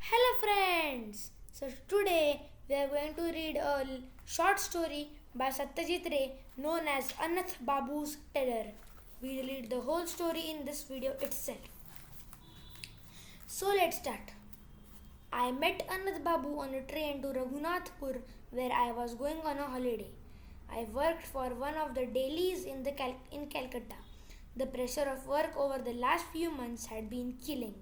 Hello friends! So today we are going to read a short story by Satyajit Ray known as Anath Babu's Terror. We will read the whole story in this video itself. So let's start. I met Anath Babu on a train to Raghunathpur where I was going on a holiday. I worked for one of the dailies in Calcutta. The pressure of work over the last few months had been killing.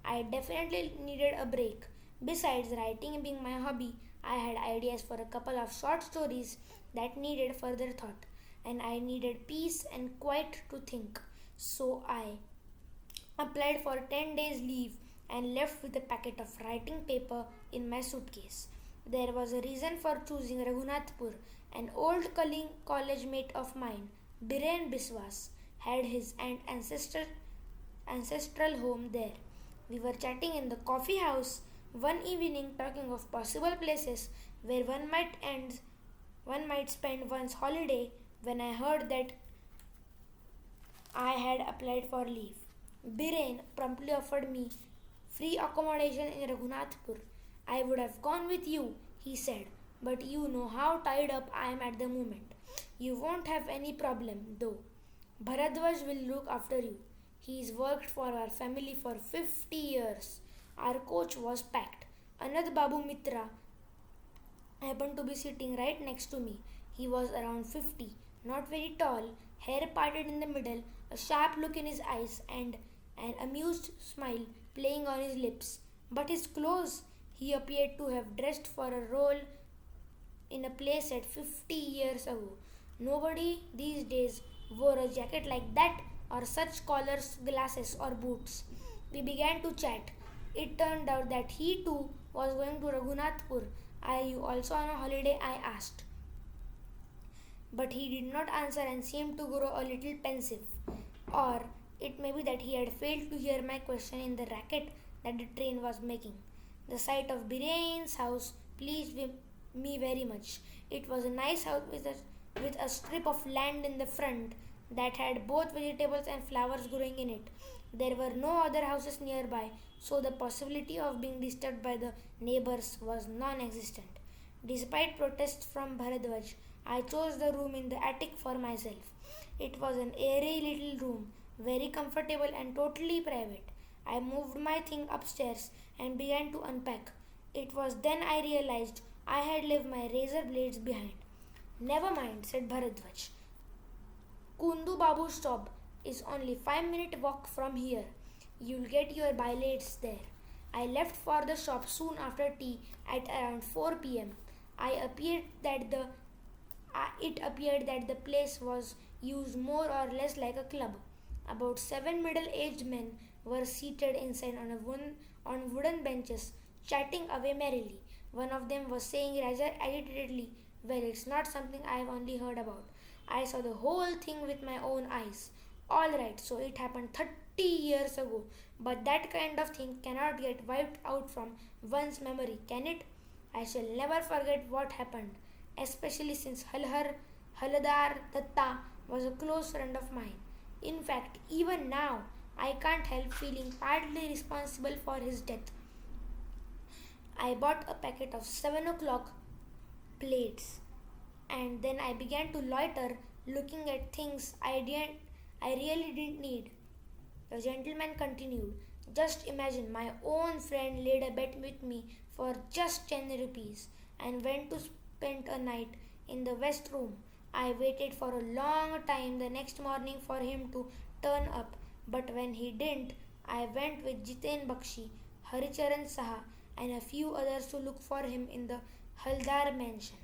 I definitely needed a break. Besides writing being my hobby, I had ideas for a couple of short stories that needed further thought, and I needed peace and quiet to think. So I applied for 10 days leave and left with a packet of writing paper in my suitcase. There was a reason for choosing Raghunathpur. An old college mate of mine, Biren Biswas, had his ancestral home there. We were chatting in the coffee house one evening talking of possible places where one might spend one's holiday when I heard that I had applied for leave. Biren promptly offered me free accommodation in Raghunathpur. I would have gone with you, he said, but you know how tied up I am at the moment. You won't have any problem, though. Bharadwaj will look after you. He's worked for our family for 50 years. Our coach was packed. Anand Babu Mitra happened to be sitting right next to me. He was around 50, not very tall, hair parted in the middle, a sharp look in his eyes, and an amused smile playing on his lips. But his clothes, he appeared to have dressed for a role in a play set 50 years ago. Nobody these days wore a jacket like that or such collars, glasses, or boots. We began to chat. It turned out that he too was going to Raghunathpur. Are you also on a holiday? I asked. But he did not answer and seemed to grow a little pensive. Or it may be that he had failed to hear my question in the racket that the train was making. The sight of Biren's house pleased me very much. It was a nice house with a strip of land in the front that had both vegetables and flowers growing in it. There were no other houses nearby, so the possibility of being disturbed by the neighbors was non existent. Despite protests from Bharadwaj, I chose the room in the attic for myself. It was an airy little room, very comfortable and totally private. I moved my thing upstairs and began to unpack. It was then I realized I had left my razor blades behind. Never mind, said Bharadwaj. Kundu Babu's shop is only 5-minute walk from here. You'll get your blades there. I left for the shop soon after tea at around 4 p.m. It appeared that the place was used more or less like a club. About 7 middle-aged men were seated inside on wooden benches, chatting away merrily. One of them was saying rather agitatedly, well, it's not something I've only heard about. I saw the whole thing with my own eyes. Alright, so it happened 30 years ago, but that kind of thing cannot get wiped out from one's memory, can it? I shall never forget what happened, especially since Haladar Datta was a close friend of mine. In fact, even now, I can't help feeling partly responsible for his death. I bought a packet of 7 o'clock plates and then I began to loiter looking at things I really didn't need. The gentleman continued, just imagine my own friend laid a bet with me for just 10 rupees and went to spend a night in the west room. I waited for a long time the next morning for him to turn up, but when he didn't, I went with Jiten Bakshi, Haricharan Saha, and a few others to look for him in the Haldar mansion.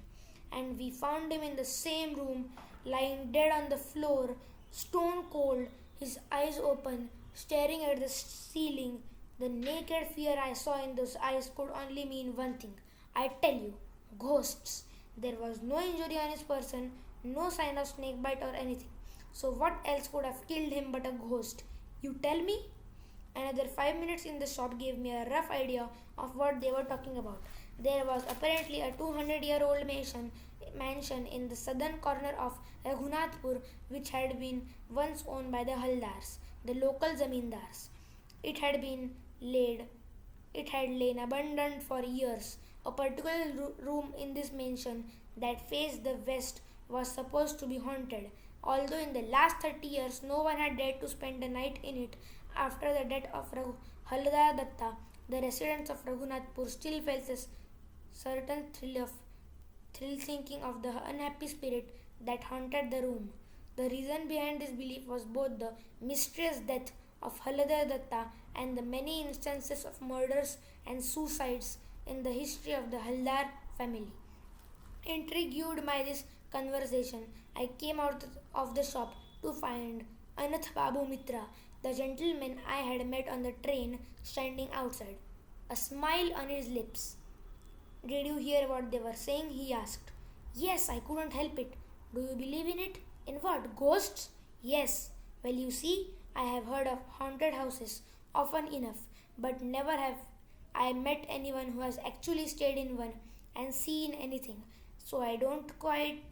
And we found him in the same room, lying dead on the floor, stone cold, his eyes open, staring at the ceiling. The naked fear I saw in those eyes could only mean one thing. I tell you, ghosts. There was no injury on his person, no sign of snake bite or anything. So what else could have killed him but a ghost? You tell me? Another 5 minutes in the shop gave me a rough idea of what they were talking about. There was apparently a 200-year-old mansion in the southern corner of Raghunathpur which had been once owned by the Haldars, the local zamindars. It had been laid It had lain abandoned for years. A particular room in this mansion that faced the west was supposed to be haunted, although in the last 30 years no one had dared to spend a night in it. After the death of Haladar Datta, the residents of Raghunathpur still felt a certain thrill thinking of the unhappy spirit that haunted the room. The reason behind this belief was both the mysterious death of Haladar Datta and the many instances of murders and suicides in the history of the Haldar family. Intrigued by this conversation, I came out of the shop to find Anath Babu Mitra, the gentleman I had met on the train, standing outside, a smile on his lips. Did you hear what they were saying? He asked. Yes, I couldn't help it. Do you believe in it? In what? Ghosts? Yes. Well, you see, I have heard of haunted houses often enough, but never have I met anyone who has actually stayed in one and seen anything. So I don't quite.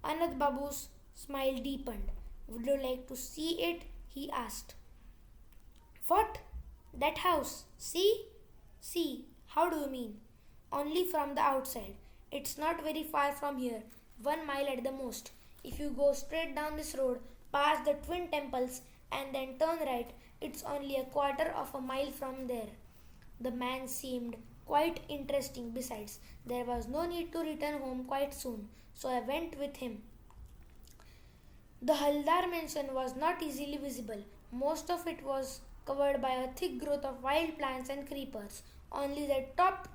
Anand Babu's smile deepened. Would you like to see it? He asked. What? That house? See? See, how do you mean? Only from the outside. It's not very far from here, 1 mile at the most. If you go straight down this road, past the twin temples, and then turn right, it's only a quarter of a mile from there. The man seemed quite interesting. Besides, there was no need to return home quite soon, so I went with him. The Haldar mansion was not easily visible. Most of it was covered by a thick growth of wild plants and creepers. Only the top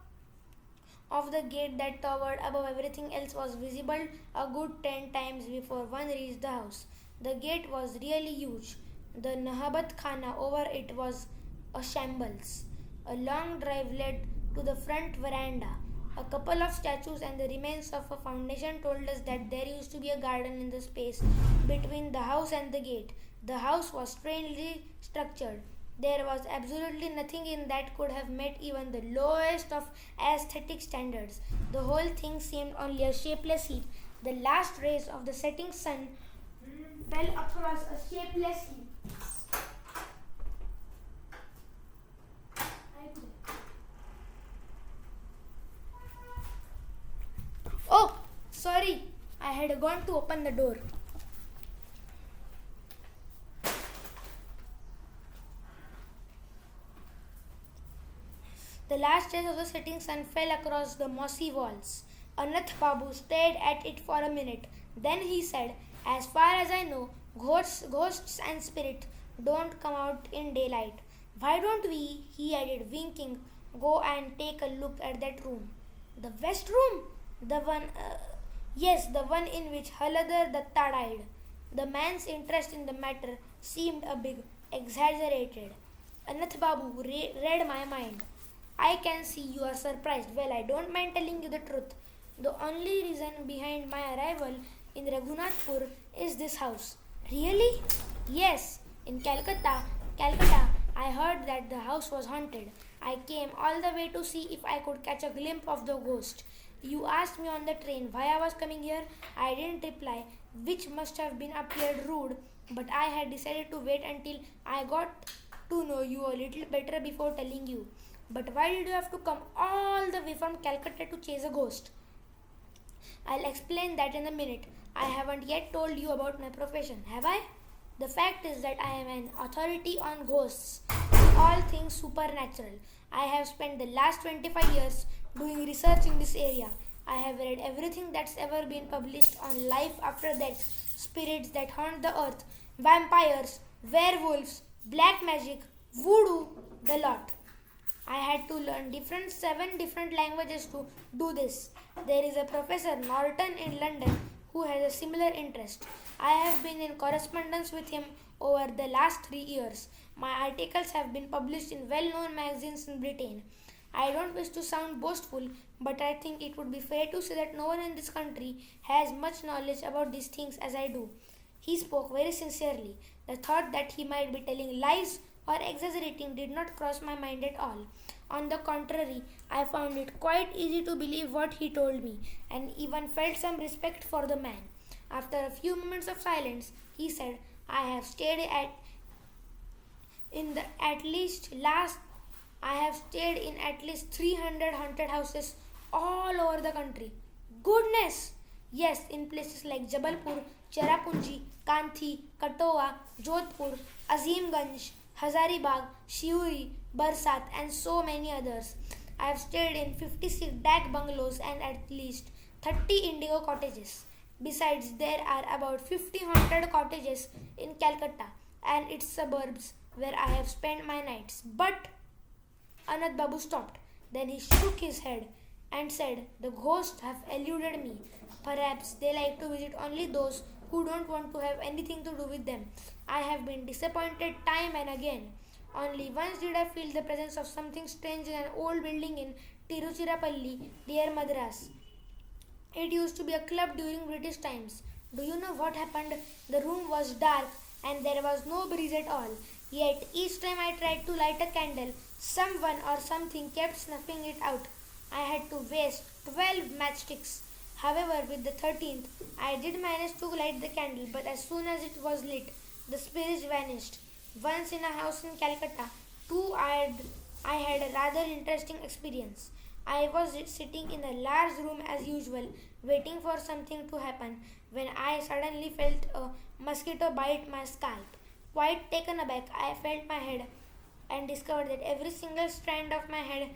of the gate that towered above everything else was visible a good 10 times before one reached the house. The gate was really huge. The Nahabat Khana over it was a shambles. A long drive led to the front veranda. A couple of statues and the remains of a foundation told us that there used to be a garden in the space between the house and the gate. The house was strangely structured. There was absolutely nothing in that could have met even the lowest of aesthetic standards. The whole thing seemed only a shapeless heap. The last rays of the setting sun fell across a shapeless heap. Oh, sorry, I had gone to open the door. The last rays of the setting sun fell across the mossy walls. Anath Babu stared at it for a minute. Then he said, as far as I know, ghosts and spirits don't come out in daylight. Why don't we, he added, winking, go and take a look at that room? The west room? The one, yes, the one in which Haladar Datta died. The man's interest in the matter seemed a bit exaggerated. Anath Babu read my mind. I can see you are surprised. Well, I don't mind telling you the truth. The only reason behind my arrival in Raghunathpur is this house. Really? Yes. In Calcutta, I heard that the house was haunted. I came all the way to see if I could catch a glimpse of the ghost. You asked me on the train why I was coming here. I didn't reply, which must have been appeared rude, but I had decided to wait until I got to know you a little better before telling you. But why did you have to come all the way from Calcutta to chase a ghost? I'll explain that in a minute. I haven't yet told you about my profession, have I? The fact is that I am an authority on ghosts, all things supernatural. I have spent the last 25 years doing research in this area. I have read everything that's ever been published on life after death, spirits that haunt the earth, vampires, werewolves, black magic, voodoo, the lot. I had to learn 7 different languages to do this. There is a Professor Norton in London who has a similar interest. I have been in correspondence with him over the last 3 years. My articles have been published in well-known magazines in Britain. I don't wish to sound boastful, but I think it would be fair to say that no one in this country has much knowledge about these things as I do. He spoke very sincerely. The thought that he might be telling lies or exaggerating did not cross my mind at all. On the contrary, I found it quite easy to believe what he told me, and even felt some respect for the man. After a few moments of silence, he said, I have stayed at I have stayed in at least 300 haunted houses all over the country. Goodness! Yes, in places like Jabalpur, Cherrapunji, Kanthi, Katoa, Jodhpur, Azimganj, Hazaribagh, Shiuri, Barsat, and so many others. I have stayed in 56 dak bungalows and at least 30 indigo cottages. Besides, there are about 50 haunted cottages in Calcutta and its suburbs where I have spent my nights. But Anand Babu stopped. Then he shook his head and said, "The ghosts have eluded me. Perhaps they like to visit only those who don't want to have anything to do with them. I have been disappointed time and again. Only once did I feel the presence of something strange in an old building in Tiruchirappalli, near Madras. It used to be a club during British times. Do you know what happened? The room was dark and there was no breeze at all. Yet each time I tried to light a candle, someone or something kept snuffing it out. I had to waste 12 matchsticks. However, with the 13th, I did manage to light the candle, but as soon as it was lit, the spirits vanished. Once in a house in Calcutta, too, I had a rather interesting experience. I was sitting in a large room as usual, waiting for something to happen, when I suddenly felt a mosquito bite my scalp. Quite taken aback, I felt my head and discovered that every single strand of my head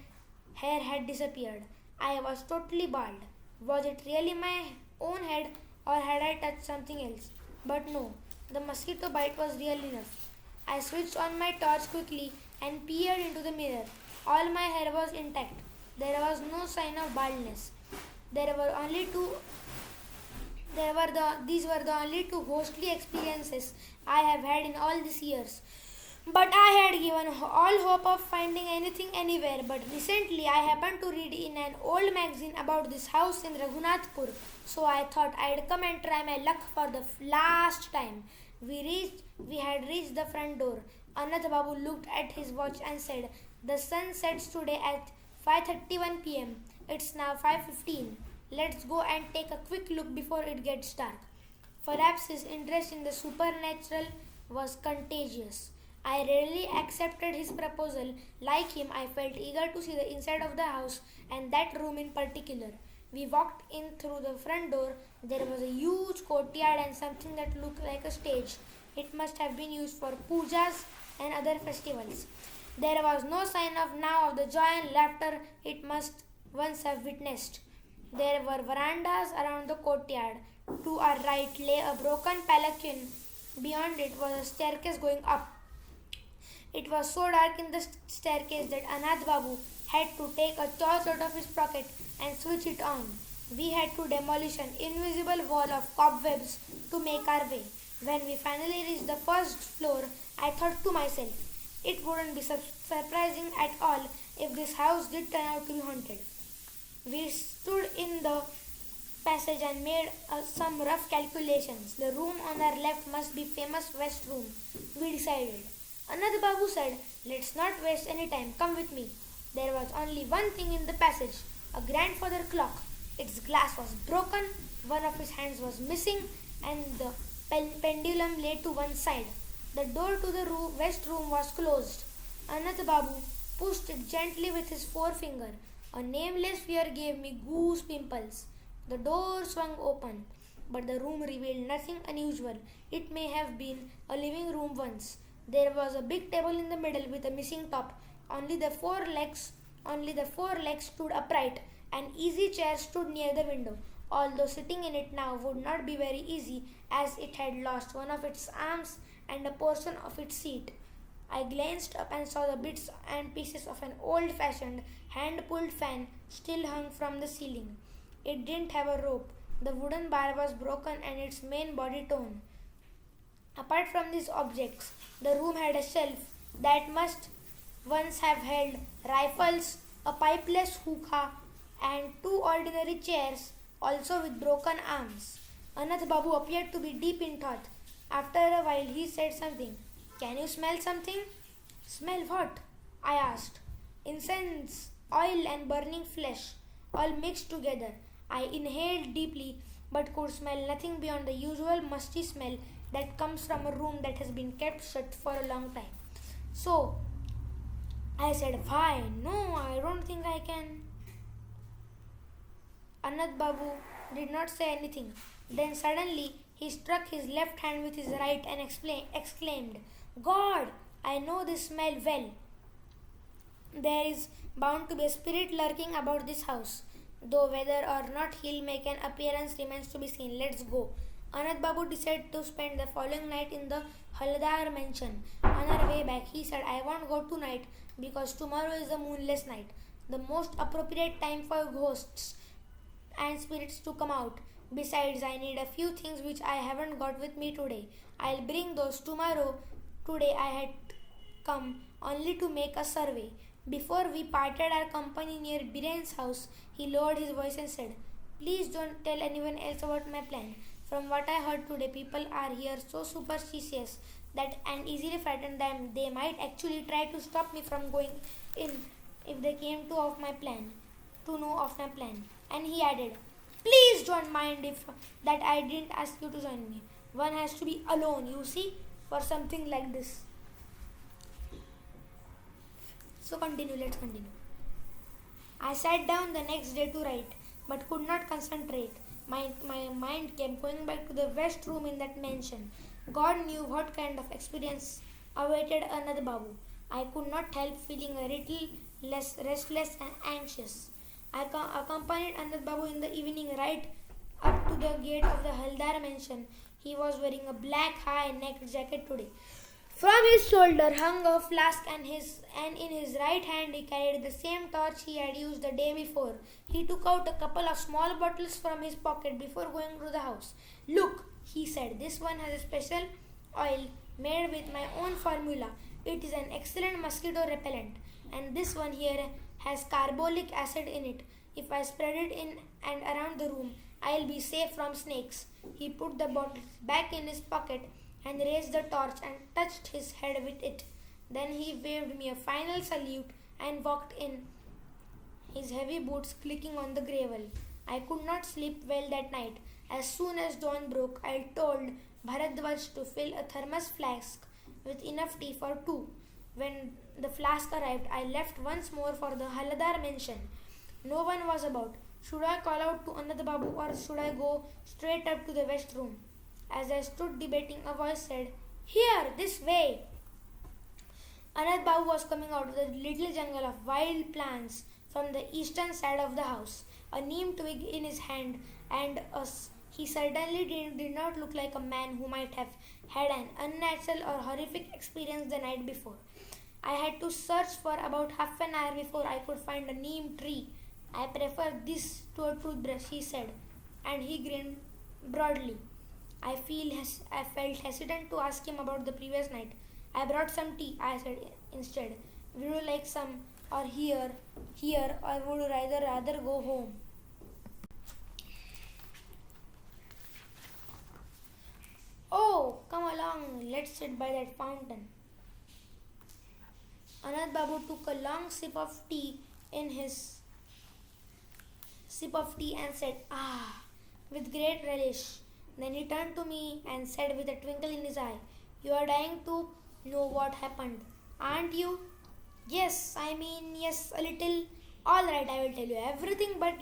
hair had disappeared. I was totally bald. Was it really my own head or had I touched something else? But no, the mosquito bite was real enough. I switched on my torch quickly and peered into the mirror. All my hair was intact. There was no sign of baldness. There were only two these were the only two ghostly experiences I have had in all these years. But I had given all hope of finding anything anywhere. But recently I happened to read in an old magazine about this house in Raghunathpur. So I thought I'd come and try my luck for the last time. We had reached the front door. Anand Babu looked at his watch and said, "The sun sets today at 5:31 p.m. It's now 5:15. Let's go and take a quick look before it gets dark." Perhaps his interest in the supernatural was contagious. I readily accepted his proposal. Like him, I felt eager to see the inside of the house and that room in particular. We walked in through the front door. There was a huge courtyard and something that looked like a stage. It must have been used for pujas and other festivals. There was no sign of now of the joy and laughter it must once have witnessed. There were verandas around the courtyard. To our right lay a broken palanquin. Beyond it was a staircase going up. It was so dark in the staircase that Anand Babu had to take a torch out of his pocket and switch it on. We had to demolish an invisible wall of cobwebs to make our way. When we finally reached the first floor, I thought to myself, it wouldn't be surprising at all if this house did turn out to be haunted. We stood in the passage and made some rough calculations. The room on our left must be famous West Room, we decided. Anand Babu said, "Let's not waste any time. Come with me." There was only one thing in the passage, a grandfather clock. Its glass was broken, one of his hands was missing, and the pendulum lay to one side. The door to the west room was closed. Anand Babu pushed it gently with his forefinger. A nameless fear gave me goose pimples. The door swung open, but the room revealed nothing unusual. It may have been a living room once. There was a big table in the middle with a missing top. Only the four legs stood upright. An easy chair stood near the window. Although sitting in it now would not be very easy, as it had lost one of its arms and a portion of its seat. I glanced up and saw the bits and pieces of an old-fashioned hand-pulled fan still hung from the ceiling. It didn't have a rope. The wooden bar was broken and its main body torn. Apart from these objects, the room had a shelf that must once have held rifles, a pipeless hookah, and two ordinary chairs, also with broken arms. Anand Babu appeared to be deep in thought. After a while, he said something. "Can you smell something?" "Smell what?" I asked. "Incense, oil, and burning flesh, all mixed together." I inhaled deeply, but could smell nothing beyond the usual musty smell that comes from a room that has been kept shut for a long time. So, I said, why? No, I don't think I can. Anand Babu did not say anything. Then suddenly he struck his left hand with his right and exclaimed, God, I know this smell well. There is bound to be a spirit lurking about this house. Though whether or not he'll make an appearance remains to be seen. Let's go. Anand Babu decided to spend the following night in the Haldar mansion. On our way back, he said, I won't go tonight because tomorrow is a moonless night, the most appropriate time for ghosts and spirits to come out. Besides, I need a few things which I haven't got with me today. I'll bring those tomorrow. Today I had come only to make a survey. Before we parted our company near Biren's house, he lowered his voice and said, please don't tell anyone else about my plan. From what I heard today, people are here so superstitious that and easily frightened them they might actually try to stop me from going in if they came to know of my plan. And he added, please don't mind if that I didn't ask you to join me. One has to be alone, you see, for something like this. Let's continue. I sat down the next day to write, but could not concentrate. My mind kept going back to the west room in that mansion. God knew what kind of experience awaited Anand Babu. I could not help feeling a little less restless and anxious. I accompanied Anand Babu in the evening right up to the gate of the Haldar mansion. He was wearing a black high-necked jacket today. From his shoulder hung a flask and in his right hand he carried the same torch he had used the day before. He took out a couple of small bottles from his pocket before going to the house. Look, he said, this one has a special oil made with my own formula. It is an excellent mosquito repellent. And this one here has carbolic acid in it. If I spread it in and around the room, I'll be safe from snakes. He put the bottle back in his pocket and raised the torch and touched his head with it. Then he waved me a final salute and walked in, his heavy boots clicking on the gravel. I could not sleep well that night. As soon as dawn broke, I told Bharadwaj to fill a thermos flask with enough tea for two. When the flask arrived, I left once more for the Haladar mansion. No one was about. Should I call out to Anand Babu or should I go straight up to the west room? As I stood debating, a voice said, here, this way. Anand Babu was coming out of the little jungle of wild plants from the eastern side of the house, a neem twig in his hand, and he certainly did not look like a man who might have had an unnatural or horrific experience the night before. I had to search for about half an hour before I could find a neem tree. I prefer this to a toothbrush, he said, and he grinned broadly. I felt hesitant to ask him about the previous night. I brought some tea, I said instead. Would you like some or here, or would you rather go home? Oh, come along, let's sit by that fountain. Anand Babu took a long sip of tea and said, ah, with great relish. Then he turned to me and said with a twinkle in his eye, you are dying to know what happened, aren't you? Yes, a little. All right, I will tell you everything, but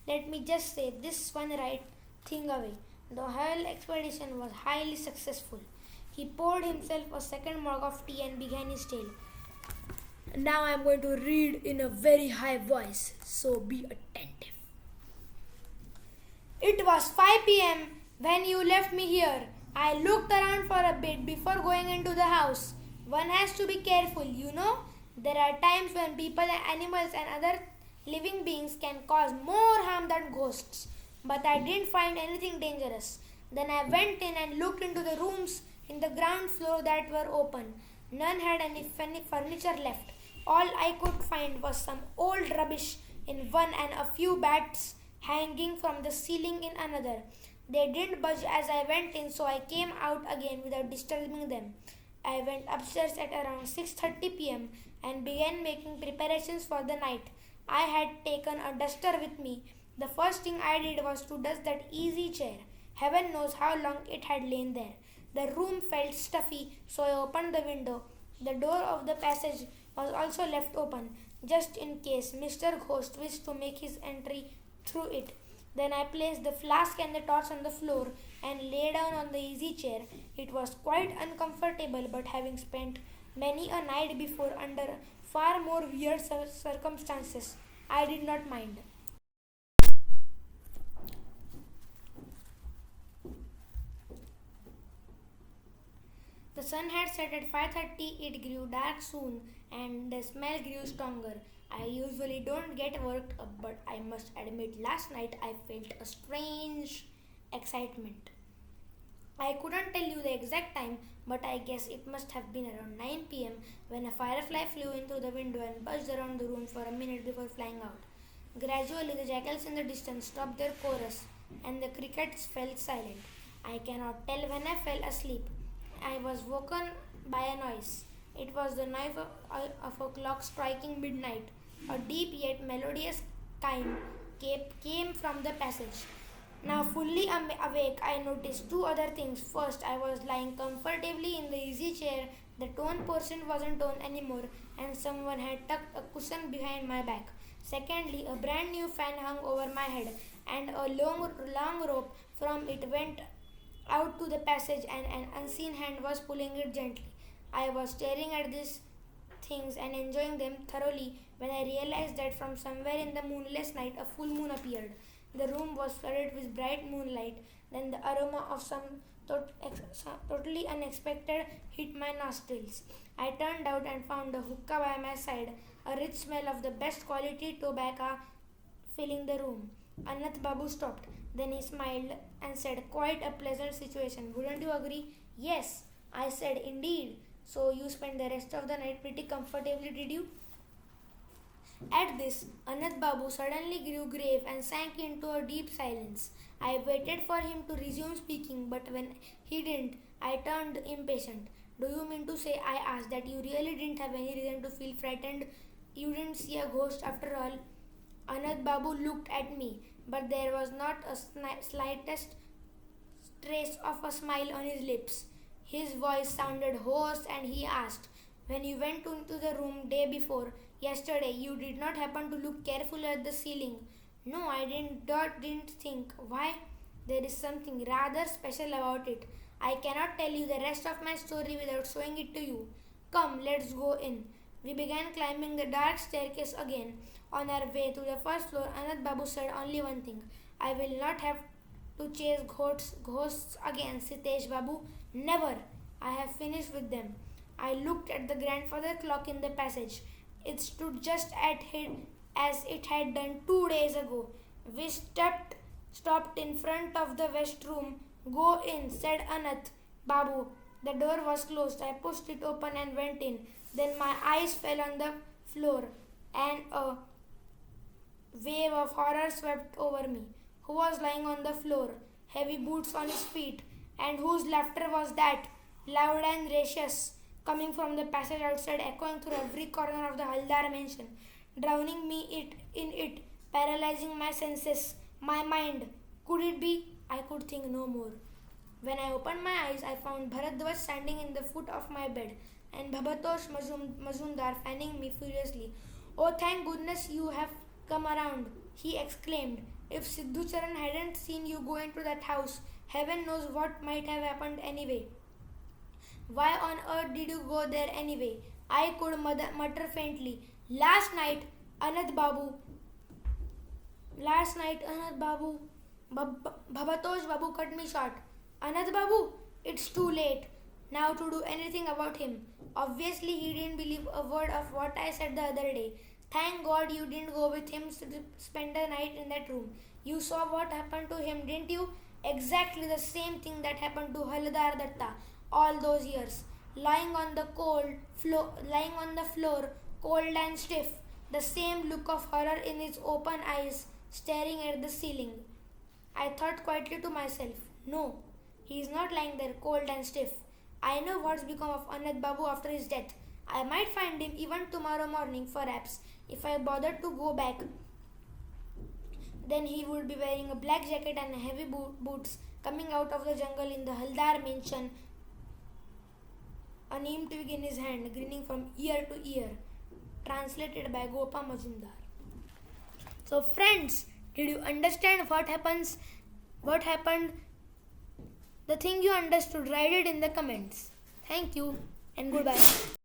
let me just say this one right thing away. The whole expedition was highly successful. He poured himself a second mug of tea and began his tale. Now I am going to read in a very high voice, so be attentive. It was 5 p.m. when you left me here. I looked around for a bit before going into the house. One has to be careful, you know. There are times when people and animals and other living beings can cause more harm than ghosts. But I didn't find anything dangerous. Then I went in and looked into the rooms in the ground floor that were open. None had any furniture left. All I could find was some old rubbish in one and a few bats hanging from the ceiling in another. They didn't budge as I went in, so I came out again without disturbing them. I went upstairs at around 6:30 p.m. and began making preparations for the night. I had taken a duster with me. The first thing I did was to dust that easy chair. Heaven knows how long it had lain there. The room felt stuffy, so I opened the window. The door of the passage was also left open, just in case Mr. Ghost wished to make his entry through it. Then I placed the flask and the torch on the floor and lay down on the easy chair. It was quite uncomfortable, but having spent many a night before under far more weird circumstances, I did not mind. The sun had set at 5:30. It grew dark soon and the smell grew stronger. I usually don't get worked up, but I must admit last night I felt a strange excitement. I couldn't tell you the exact time, but I guess it must have been around 9 p.m. when a firefly flew in through the window and buzzed around the room for a minute before flying out. Gradually, the jackals in the distance stopped their chorus and the crickets fell silent. I cannot tell when I fell asleep. I was woken by a noise. It was the noise of a clock striking midnight. A deep yet melodious chime came from the passage. Now, fully awake, I noticed two other things. First, I was lying comfortably in the easy chair. The torn portion wasn't torn anymore, and someone had tucked a cushion behind my back. Secondly, a brand new fan hung over my head, and a long rope from it went out to the passage, and an unseen hand was pulling it gently. I was staring at these things and enjoying them thoroughly when I realized that from somewhere in the moonless night a full moon appeared. The room was flooded with bright moonlight. Then the aroma of totally unexpected hit my nostrils. I turned out and found a hookah by my side, a rich smell of the best quality tobacco filling the room. Anath Babu stopped. Then he smiled and said, "Quite a pleasant situation, wouldn't you agree?" "Yes," I said, "indeed." "So you spent the rest of the night pretty comfortably, did you?" At this, Anand Babu suddenly grew grave and sank into a deep silence. I waited for him to resume speaking, but when he didn't, I turned impatient. "Do you mean to say," I asked, "that you really didn't have any reason to feel frightened? You didn't see a ghost after all?" Anand Babu looked at me, but there was not a slightest trace of a smile on his lips. His voice sounded hoarse and he asked, "When you went into the room day before yesterday, you did not happen to look carefully at the ceiling?" "No, I didn't think. Why?" "There is something rather special about it. I cannot tell you the rest of my story without showing it to you. Come, let's go in." We began climbing the dark staircase again. On our way to the first floor, Anand Babu said only one thing: "I will not have to chase ghosts again, Sitesh Babu. Never. I have finished with them." I looked at the grandfather clock in the passage. It stood just as it had done 2 days ago. We stopped in front of the west room. "Go in," said Anath Babu. The door was closed. I pushed it open and went in. Then my eyes fell on the floor, and a wave of horror swept over me. Who was lying on the floor, heavy boots on his feet, and whose laughter was that, loud and raucous, coming from the passage outside, echoing through every corner of the Haldar mansion, drowning me in it, paralyzing my senses, my mind? Could it be? I could think no more. When I opened my eyes, I found Bharadwaj standing in the foot of my bed and Bhabatosh Mazumdar fanning me furiously. "Oh, thank goodness you have come around," he exclaimed. "If Siddhucharan hadn't seen you go into that house, heaven knows what might have happened anyway." "Why on earth did you go there anyway?" I could mutter faintly. Last night, Anand Babu. Bhabatosh Babu cut me short. "Anand Babu, it's too late now to do anything about him. Obviously, he didn't believe a word of what I said the other day. Thank God you didn't go with him to spend the night in that room. You saw what happened to him, didn't you? Exactly the same thing that happened to Haldar Datta all those years. Lying on the floor, cold and stiff, the same look of horror in his open eyes, staring at the ceiling." I thought quietly to myself, "No, he is not lying there cold and stiff. I know what's become of Anand Babu after his death. I might find him even tomorrow morning, perhaps, if I bothered to go back. Then he would be wearing a black jacket and heavy boots, coming out of the jungle in the Haldar mansion, a neem twig in his hand, grinning from ear to ear." translated by Gopa Majumdar. So friends, did you understand what happened? The thing you understood, write it in the comments. Thank you and goodbye.